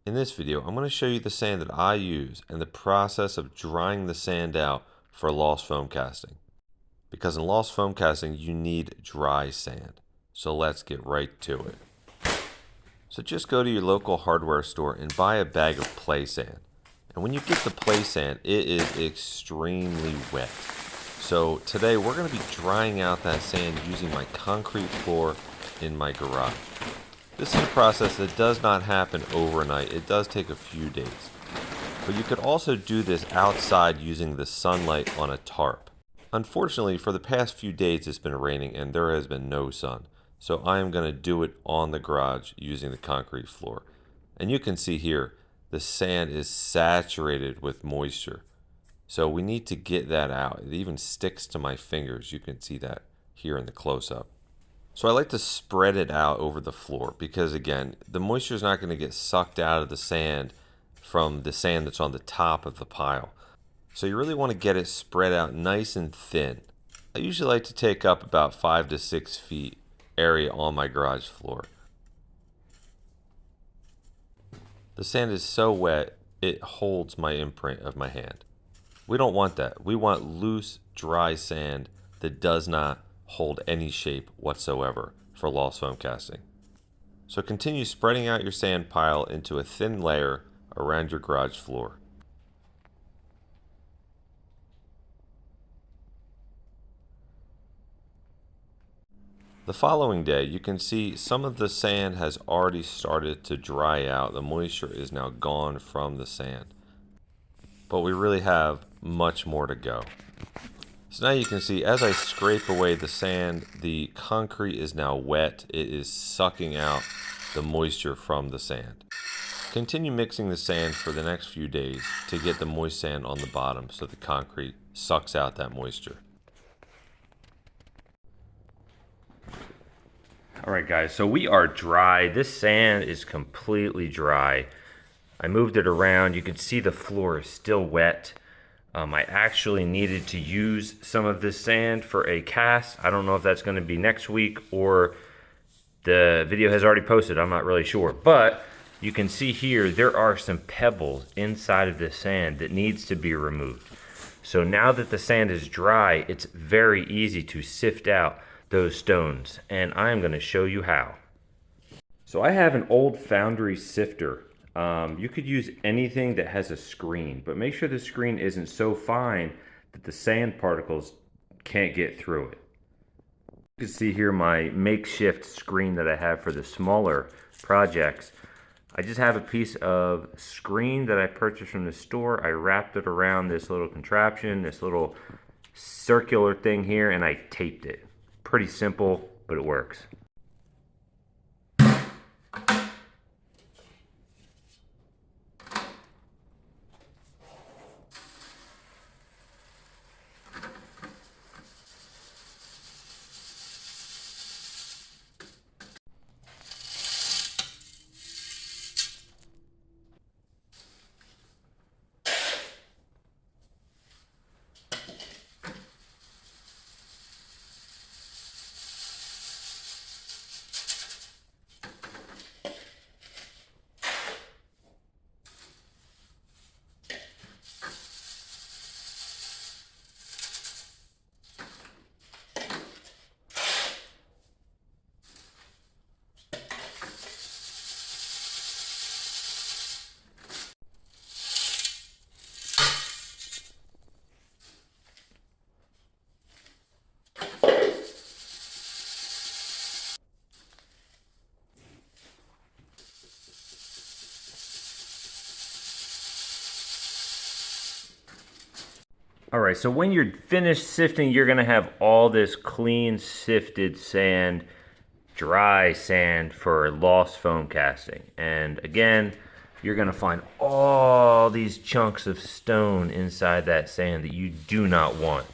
In this video, I'm going to show you the sand that I use and the process of drying the sand out for lost foam casting. Because in lost foam casting, you need dry sand. So let's get right to it. So just go to your local hardware store and buy a bag of play sand. And when you get the play sand, it is extremely wet. So today we're going to be drying out that sand using my concrete floor in my garage. This is a process that does not happen overnight. It does take a few days. But you could also do this outside using the sunlight on a tarp. Unfortunately, for the past few days it's been raining and there has been no sun. So I am going to do it on the garage using the concrete floor. And you can see here, the sand is saturated with moisture. So we need to get that out. It even sticks to my fingers. You can see that here in the close-up. So I like to spread it out over the floor because, again, the moisture is not going to get sucked out of the sand from the sand that's on the top of the pile. So you really want to get it spread out nice and thin. I usually like to take up about 5 to 6 feet area on my garage floor. The sand is so wet, it holds my imprint of my hand. We don't want that. We want loose, dry sand that does not hold any shape whatsoever for lost foam casting. So continue spreading out your sand pile into a thin layer around your garage floor. The following day, you can see some of the sand has already started to dry out. The moisture is now gone from the sand. But we really have much more to go. So now you can see as I scrape away the sand, the concrete is now wet. It is sucking out the moisture from the sand. Continue mixing the sand for the next few days to get the moist sand on the bottom so the concrete sucks out that moisture. Alright guys, so we are dry. This sand is completely dry. I moved it around. You can see the floor is still wet. I actually needed to use some of this sand for a cast. I don't know if that's going to be next week or the video has already posted. I'm not really sure. But you can see here there are some pebbles inside of this sand that needs to be removed. So now that the sand is dry, it's very easy to sift out those stones. And I'm going to show you how. So I have an old foundry sifter. You could use anything that has a screen, but make sure the screen isn't so fine that the sand particles can't get through it. You can see here my makeshift screen that I have for the smaller projects. I just have a piece of screen that I purchased from the store. I wrapped it around this little contraption, this little circular thing here, and I taped it. Pretty simple, but it works. All right, so when you're finished sifting, you're gonna have all this clean sifted sand, dry sand for lost foam casting. And again, you're gonna find all these chunks of stone inside that sand that you do not want.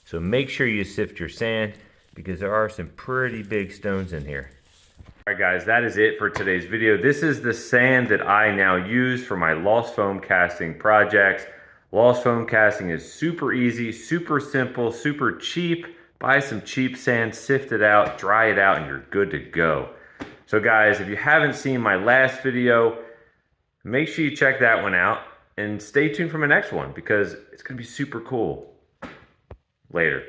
So make sure you sift your sand because there are some pretty big stones in here. All right guys, that is it for today's video. This is the sand that I now use for my lost foam casting projects. Lost foam casting is super easy, super simple, super cheap. Buy some cheap sand, sift it out, dry it out, and you're good to go. So guys, if you haven't seen my last video, Make sure you check that one out and stay tuned for my next one because it's going to be super cool. Later.